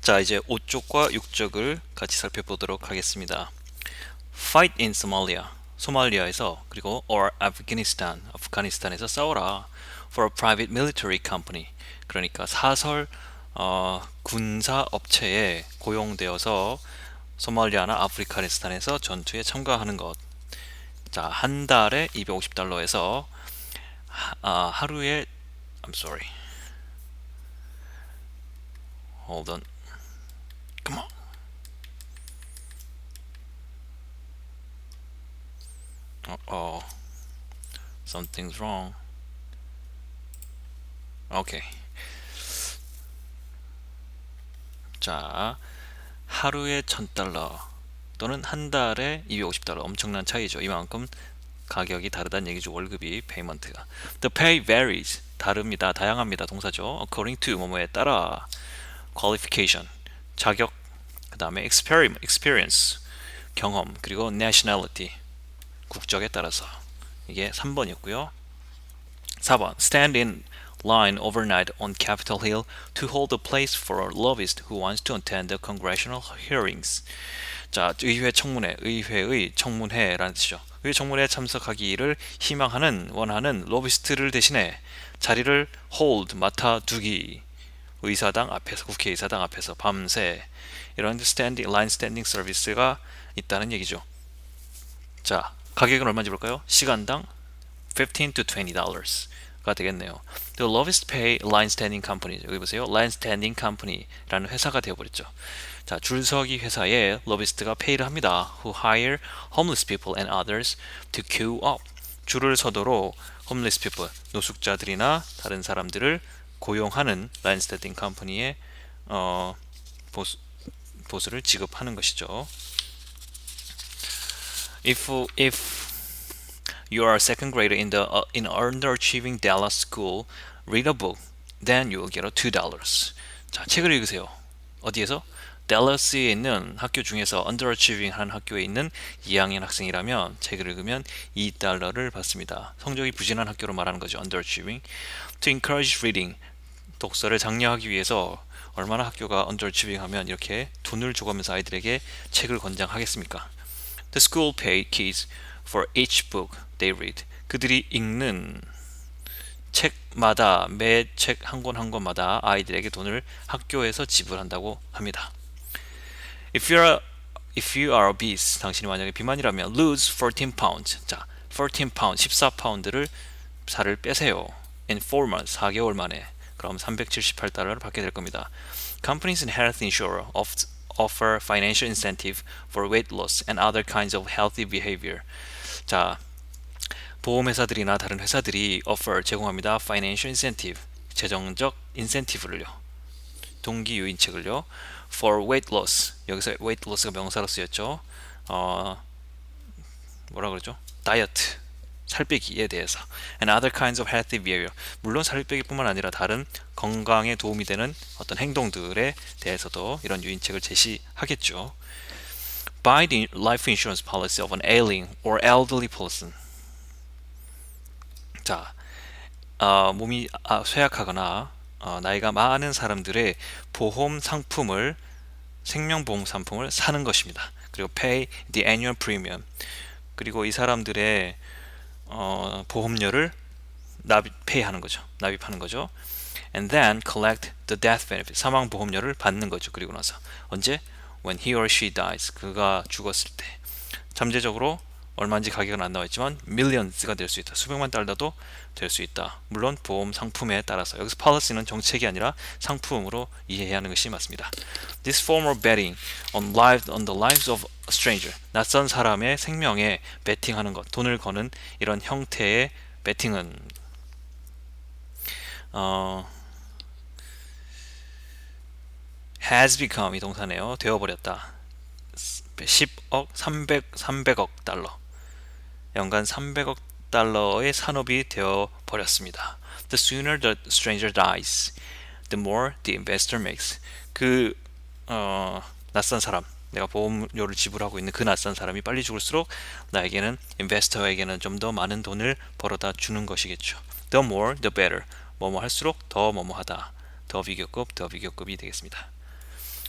자, 이제 5쪽과 6쪽을 같이 살펴보도록 하겠습니다. Fight in Somalia, 소말리아에서, 그리고 or Afghanistan, 아프가니스탄에서 싸워라. For a private military company, 그러니까 사설 군사 업체에 고용되어서 소말리아나 아프가니스탄에서 전투에 참가하는 것. 자, 한 달에 $250에서 하루에 I'm sorry. Hold on. Come on. Uh-oh. Something's wrong. 오케이. 자, 하루에 $1,000 또는 한 달에 $250. 엄청난 차이죠. 이만큼 가격이 다르다는 얘기죠. 월급이, 페이먼트가. The pay varies. 다릅니다. 다양합니다. 동사죠. According to 뭐뭐에 따라. Qualification. 자격. 그 다음에 experience. 경험. 그리고 nationality. 국적에 따라서. 이게 3번이었고요. 4번. Stand in line overnight on Capitol Hill to hold a place for a lobbyist who wants to attend the congressional hearings. 자, 의회 청문회, 의회의 청문회라는 뜻이죠. 의회 청문회에 참석하기를 희망하는, 원하는 로비스트를 대신해 자리를 hold, 맡아두기. 의사당 앞에서, 국회의사당 앞에서 밤새 이런 line standing 서비스가 있다는 얘기죠. 자, 가격은 얼마인지 볼까요? 시간당 $15 to $20가 되겠네요. The lowest pay line standing company. 여기 보세요. line standing company라는 회사가 되어버렸죠. 자, 줄서기 회사에 로비스트가 페이를 합니다. Who hire homeless people and others to queue up. 줄을 서도록 homeless people, 노숙자들이나 다른 사람들을 고용하는 line standing company에 보수를 지급하는 것이죠. If you are a second grader in underachieving Dallas school, read a book, then you will get a $2. 자, 책을 읽으세요. 어디에서? 댈러스에 있는 학교 중에서 underachieving 하는 학교에 있는 2학년 학생이라면 책을 읽으면 $2를 받습니다. 성적이 부진한 학교로 말하는 거죠. underachieving. To encourage reading, 독서를 장려하기 위해서 얼마나 학교가 underachieving 하면 이렇게 돈을 줘가면서 아이들에게 책을 권장하겠습니까? The school paid kids for each book they read. 그들이 읽는 책마다, 매 책 한 권 한 권마다 아이들에게 돈을 학교에서 지불한다고 합니다. If you are obese, 당신이 만약에 비만이라면 lose 14 pounds. 자, 14 pounds, 14파운드를 살을 빼세요. In 4 months, 4개월 만에. 그럼 $378를 받게 될 겁니다. Companies and health insurer offer financial incentive for weight loss and other kinds of healthy behavior. 자, 보험회사들이나 다른 회사들이 offer, 제공합니다. financial incentive, 재정적 인센티브를요. 동기 유인책을요. for weight loss, 여기서 weight loss가 명사로 쓰였죠. 뭐라 그러죠? 다이어트, 살 빼기에 대해서. and other kinds of healthy behavior. 물론 살 빼기뿐만 아니라 다른 건강에 도움이 되는 어떤 행동들에 대해서도 이런 유인책을 제시하겠죠. Buy the life insurance policy of an ailing or elderly person. 자, 몸이 쇠약하거나 나이가 많은 사람들의 보험 상품을, 생명보험 상품을 사는 것입니다. 그리고 pay the annual premium. 그리고 이 사람들의 보험료를 납입하는 거죠. And then collect the death benefit. 사망 보험료를 받는 거죠. 그리고 나서 언제? When he or she dies. 그가 죽었을 때. 잠재적으로 얼마인지 가격은 안 나와있지만 millions가 될 수 있다. 수백만 달러도 될 수 있다. 물론 보험 상품에 따라서. 여기서 policy는 정책이 아니라 상품으로 이해해야 하는 것이 맞습니다. This form of betting on the lives of a stranger. 낯선 사람의 생명에 베팅하는 것, 돈을 거는 이런 형태의 베팅은 has become, 이 동사네요. 되어버렸다. 10억, 300억 달러. 연간 300억 달러의 산업이 되어 버렸습니다. The sooner the stranger dies, the more the investor makes. 그 낯선 사람, 내가 보험료를 지불하고 있는 그 낯선 사람이 빨리 죽을수록 나에게는, 인베스터에게는 좀 더 많은 돈을 벌어다 주는 것이겠죠. The more, the better. 뭐뭐 할수록 더 뭐뭐하다. 더 비교급이 되겠습니다.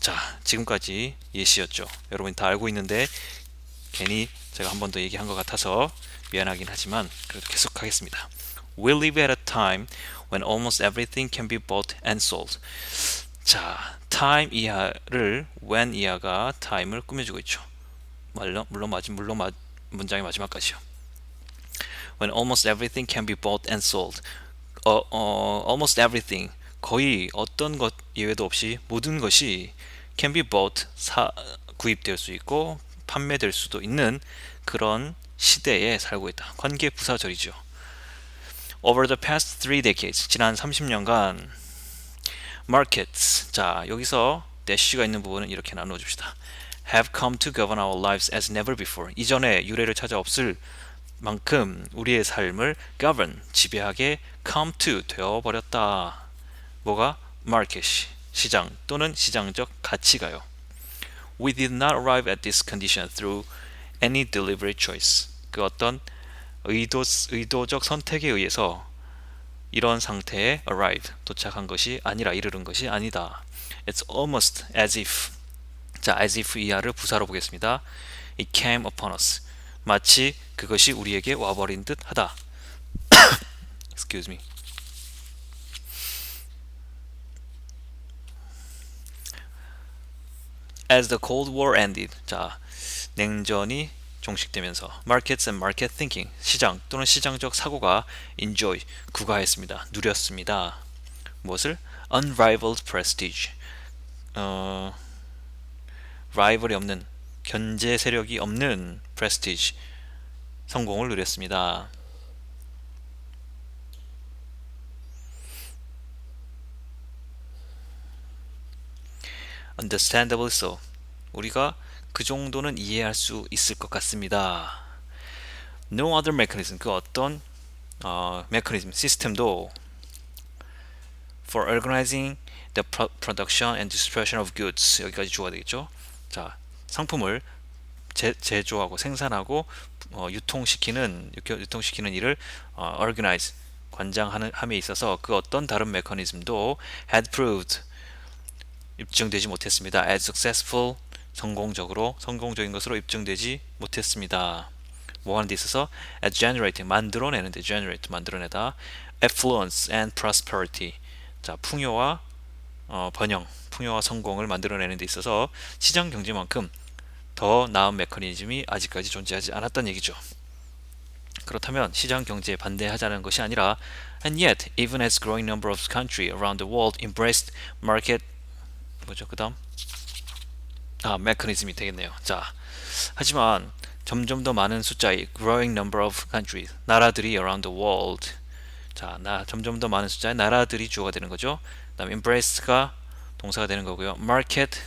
자, 지금까지 예시였죠. 여러분이 다 알고 있는데 괜히 제가 한 번 더 얘기한 것 같아서 미안하긴 하지만 그래도 계속 하겠습니다. We live at a time when almost everything can be bought and sold. 자, time 이하를 when 이하가 time을 꾸며주고 있죠. 물론 문장의 마지막까지요. When almost everything can be bought and sold. Almost everything, 거의 어떤 것 예외도 없이 모든 것이 can be bought, 구입될 수 있고 판매될 수도 있는 그런 시대에 살고 있다. 관계 부사절이죠. Over the past 3 decades, 지난 30년간 markets, 자 여기서 dash가 있는 부분은 이렇게 나눠줍시다. have come to govern our lives as never before. 이전에 유례를 찾아 없을 만큼 우리의 삶을 govern, 지배하게 come to, 되어버렸다. 뭐가? market, 시장 또는 시장적 가치가요. We did not arrive at this condition through any deliberate choice. 그 어떤 의도적 선택에 의해서 이런 상태에 arrive, 도착한 것이 아니라 이르는 것이 아니다. It's almost as if, 자 as if 이하를 부사로 보겠습니다. It came upon us. 마치 그것이 우리에게 와버린 듯 하다. Excuse me. As the Cold War ended, 자 냉전이 종식되면서 markets and market thinking, 시장 또는 시장적 사고가 enjoy, 구가했습니다. 누렸습니다. 무엇을? unrivaled prestige, 라이벌이 없는, 견제 세력이 없는 prestige, 성공을 누렸습니다. understandably so, 우리가 그 정도는 이해할 수 있을 것 같습니다. No other mechanism, 그 어떤 mechanism, 시스템도 for organizing the production and distribution of goods, 여기까지 주어가 되겠죠. 자, 상품을 제조하고 생산하고 유통시키는 일을 organize, 관장함에 있어서 그 어떤 다른 메커니즘도 had proved, 입증되지 못했습니다. as successful, 성공적인 것으로 입증되지 못했습니다. 뭐 하는 데 있어서 as generating, 만들어내는데, generate, 만들어내다, affluence and prosperity, 자 풍요와 번영, 풍요와 성공을 만들어내는 데 있어서 시장 경제만큼 더 나은 메커니즘이 아직까지 존재하지 않았다는 얘기죠. 그렇다면 시장 경제에 반대하자는 것이 아니라 and yet even as growing number of countries around the world embraced market, 뭐죠 그 다음? 메커니즘이 되겠네요. 자, 하지만 점점 더 많은 숫자의 growing number of countries, 나라들이 around the world, 자, 점점 더 많은 숫자의 나라들이 주어가 되는 거죠. 그다음 embrace가 동사가 되는 거고요. market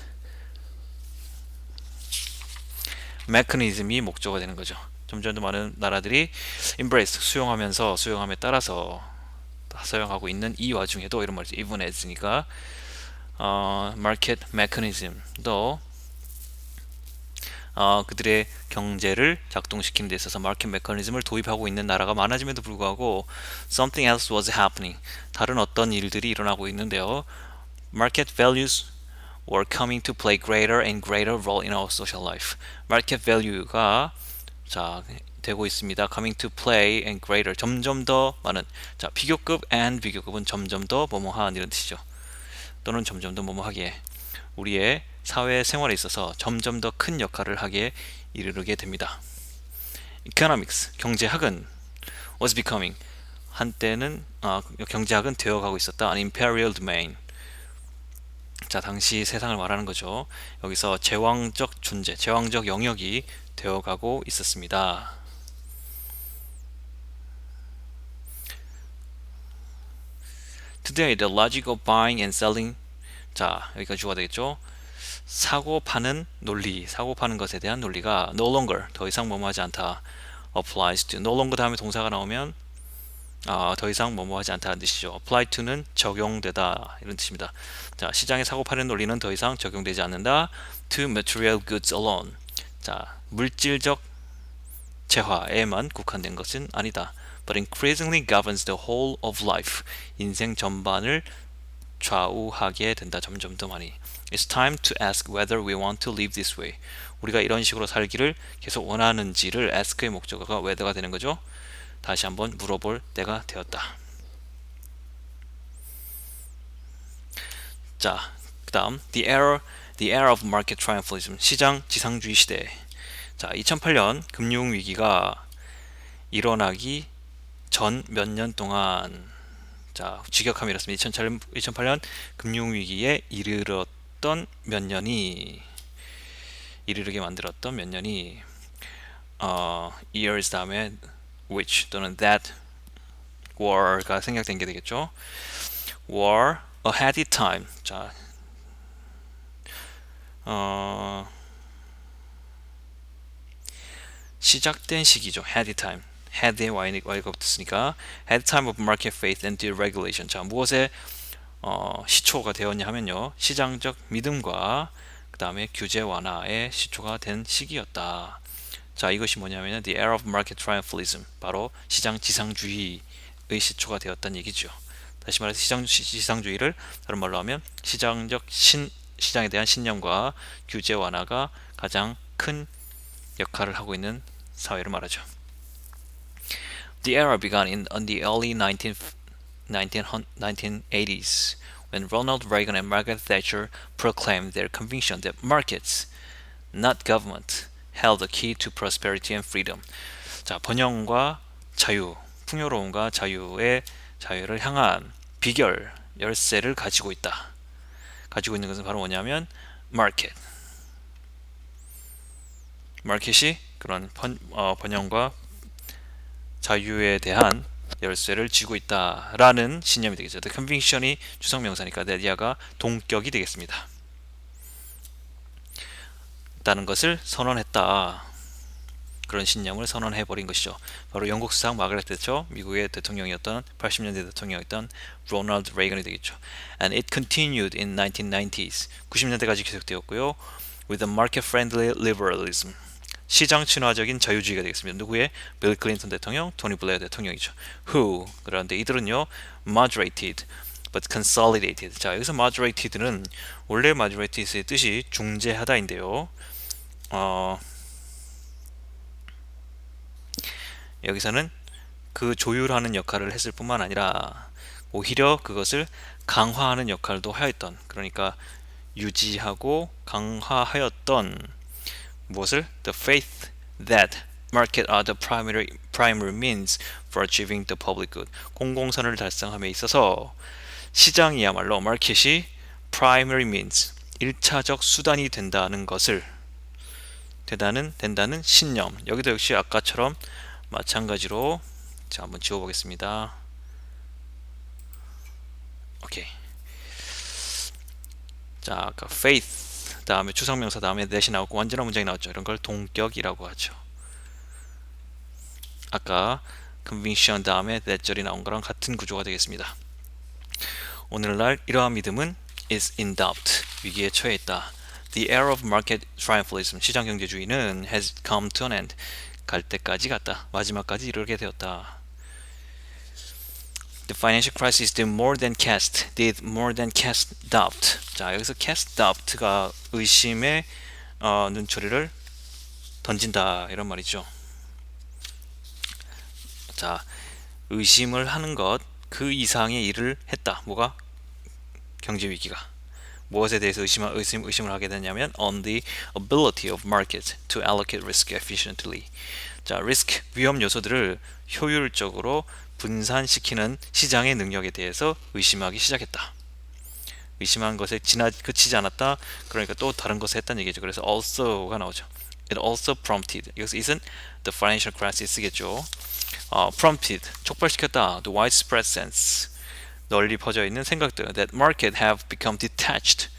mechanism이 목적어가 되는 거죠. 점점 더 많은 나라들이 embrace, 수용함에 따라서 사용하고 있는 이 와중에도 이런 말이죠. even as니까 market mechanism도 그들의 경제를 작동시키는 데 있어서 마켓 메커니즘을 도입하고 있는 나라가 많아짐에도 불구하고 something else was happening, 다른 어떤 일들이 일어나고 있는데요. Market values were coming to play greater and greater role in our social life. Market value가 되고 있습니다. coming to play and greater, 점점 더 많은, 자 비교급 and 비교급은 점점 더 뭐뭐한 이런 뜻이죠. 또는 점점 더 뭐뭐하게 우리의 사회 생활에 있어서 점점 더 큰 역할을 하게 이르게 됩니다. Economics, 경제학은 was becoming, 한때는 경제학은 되어가고 있었다. An imperial domain. 자, 당시 세상을 말하는 거죠. 여기서 제왕적 존재, 제왕적 영역이 되어가고 있었습니다. Today, the logic of buying and selling, 자 여기까지 주어가 되겠죠. 사고 파는 것에 대한 논리가 no longer, 더 이상 뭐뭐하지 않다, applies to, no longer 다음에 동사가 나오면 더 이상 뭐뭐하지 않다는 뜻이죠. apply to는 적용되다 이런 뜻입니다. 자, 시장에 사고 파는 논리는 더 이상 적용되지 않는다. to material goods alone, 자 물질적 재화에만 국한된 것은 아니다. but increasingly governs the whole of life, 인생 전반을 좌우하게 된다. 점점 더 많이. It's time to ask whether we want to live this way. 우리가 이런 식으로 살기를 계속 원하는지를 ask의 목적어가 whether가 되는 거죠. 다시 한번 물어볼 때가 되었다. 자, 그다음 the era of market triumphalism. 시장 지상주의 시대. 자, 2008년 금융 위기가 일어나기 전 몇 년 동안, 자, 직역하면 이렇습니다. 2008년 금융위기에 이르르게 만들었던 몇 년이 years 다음에 which 또는 that war가 생략된 게 되겠죠. war ahead of time. 자, 시작된 시기죠. ahead of time. head에 y가 붙었으니까 at time of market faith and deregulation. 자, 무엇에 시초가 되었냐 하면요, 시장적 믿음과 그 다음에 규제 완화의 시초가 된 시기였다. 자, 이것이 뭐냐면 the era of market triumphalism, 바로 시장 지상주의의 시초가 되었다는 얘기죠. 다시 말해서 지상주의를 다른 말로 하면 시장에 대한 신념과 규제 완화가 가장 큰 역할을 하고 있는 사회를 말하죠. The era began in the early 1980s when Ronald Reagan and Margaret Thatcher proclaimed their conviction that markets, not government, held the key to prosperity and freedom. 자, 번영과 자유, 풍요로움과 자유를 향한 비결, 열쇠를 가지고 있다. 가지고 있는 것은 바로 뭐냐면 마켓이 그런 번영과 자유에 대한 열쇠를 쥐고 있다라는 신념이 되겠죠. The conviction이 추상명사니까 the idea가 동격이 되겠습니다. 다는 것을 선언했다. 그런 신념을 선언해버린 것이죠. 바로 영국 수상 마가렛 대처, 미국의 대통령이었던 80년대 대통령이었던 로널드 레이건이 되겠죠. And it continued in 1990s. 90년대까지 계속되었고요. With a market-friendly liberalism. 시장 친화적인 자유주의가 되겠습니다. 누구의? 빌 클린턴 대통령, 토니 블레어 대통령이죠. Who, 그런데 이들은요, moderated but consolidated. 자, 여기서 moderated는 원래 moderated의 뜻이 중재하다인데요. 여기서는 그 조율하는 역할을 했을 뿐만 아니라 오히려 그것을 강화하는 역할도 하였던, 그러니까 유지하고 강화하였던 무엇을? The faith that market are the primary means for achieving the public good. 공공선을 달성함에 있어서 시장이야말로 마켓이 primary means, 1차적 수단이 된다는 것을 된다는 신념. 여기도 역시 아까처럼 마찬가지로 자, 한번 지워보겠습니다. 오케이. 자, 아까 faith 다음에 추상명사 다음에 that이 나오고 완전한 문장이 나왔죠. 이런 걸 동격이라고 하죠. 아까 conviction 다음에 that절이 나온 거랑 같은 구조가 되겠습니다. 오늘날 이러한 믿음은 is in doubt, 위기에 처해 있다. The era of market triumphalism, 시장경제주의는 has come to an end, 갈 때까지 갔다. 마지막까지 이르게 되었다. The financial crisis did more than cast doubt. 자, 여기서 cast doubt가 의심의 눈초리를 던진다, 이런 말이죠. 자, 의심을 하는 것, 그 이상의 일을 했다. 뭐가? 경제위기가. 무엇에 대해서 의심을 하게 되냐면 on the ability of market to allocate risk efficiently. 자, risk, 위험 요소들을 효율적으로 분산시키는 시장의 능력에 대해서 의심하기 시작했다. 의심한 것에 그치지 않았다. 그러니까 또 다른 것을 했다는 얘기죠. 그래서 also가 나오죠. It also prompted. 여기서 it은 the financial crisis겠죠. prompted, 촉발시켰다. The widespread sense, 널리 퍼져 있는 생각들. That market have become detached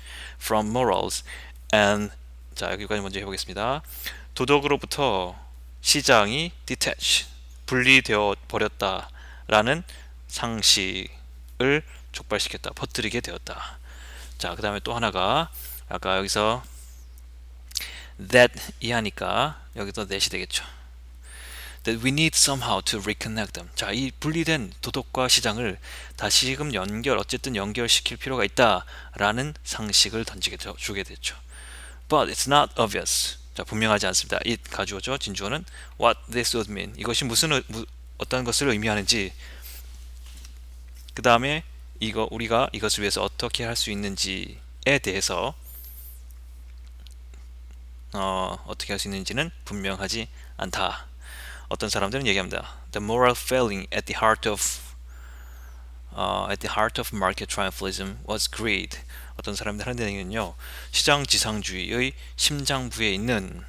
from morals and, 자, 여기까지 먼저 해보겠습니다. 도덕으로부터 시장이 detach, 분리되어 버렸다라는 상식을 촉발시켰다, 퍼뜨리게 되었다. 자, 그 다음에 또 하나가 아까 여기서 that 이하니까 여기도 that이 되겠죠. that we need somehow to reconnect them. 자, 이 분리된 도덕과 시장을 다시금 어쨌든 연결시킬 필요가 있다라는 상식을 주게 됐죠. But it's not obvious. 자, 분명하지 않습니다. it 가주어죠. 진주어는 what this would mean. 이것이 어떤 것을 의미하는지, 그 다음에 우리가 이것을 위해서 어떻게 할 수 있는지에 대해서 어떻게 할 수 있는지는 분명하지 않다. 어떤 사람들은 얘기합니다. The moral failing at the heart of market triumphalism was greed. 어떤 사람들 하는 얘기는요, 시장 지상주의의 심장부에 있는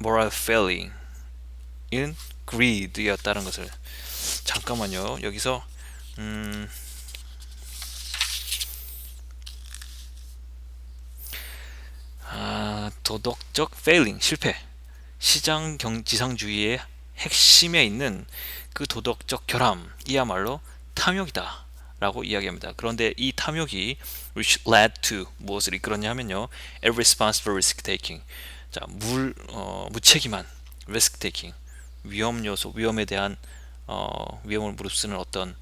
moral failing 인 greed였다는 것을. 잠깐만요. 여기서 도덕적 failing, 실패, 지상주의의 핵심에 있는 그 도덕적 결함이야말로 탐욕이다 라고 이야기합니다. 그런데 이 탐욕이 which led to 무엇을 이끌었냐 하면요, irresponsible risk taking. 자, 무책임한 risk taking, 위험에 대한 위험을 무릅쓰는 어떤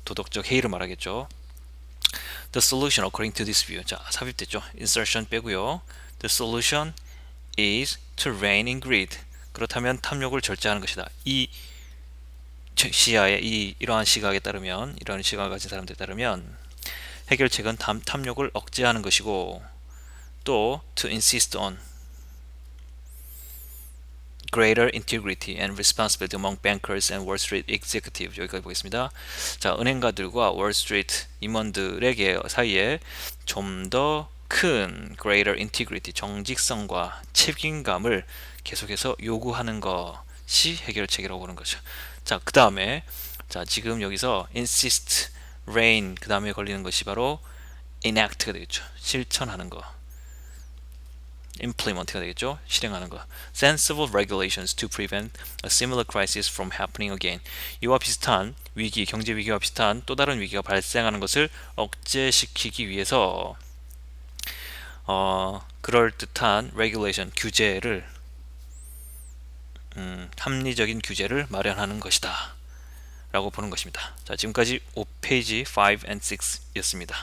도덕적 해이를 말하겠죠. The solution according to this view. 자, 삽입됐죠. insertion 빼고요. The solution is to rein in greed. 그렇다면 탐욕을 절제하는 것이다. 이 시야에 이러한 시각에 따르면, 이러한 시각을 가진 사람들에 따르면 해결책은 탐욕을 억제하는 것이고, 또 to insist on greater integrity and responsibility among bankers and Wall Street executives. 여기까지 보겠습니다. 자, 은행가들과 월스트리트 임원들에게 사이에 좀 더 큰 greater integrity, 정직성과 책임감을 계속해서 요구하는 것이 해결책이라고 보는 거죠. 자, 그 다음에 지금 여기서 insist, rein, 그 다음에 걸리는 것이 바로 enact가 되겠죠. 실천하는 거. implement가 되겠죠. 실행하는 거. sensible regulations to prevent a similar crisis from happening again. 이와 비슷한 위기, 경제 위기와 비슷한 또 다른 위기가 발생하는 것을 억제시키기 위해서 그럴듯한 regulation, 규제를 합리적인 규제를 마련하는 것이다 라고 보는 것입니다. 자, 지금까지 5페이지 5 and 6 였습니다.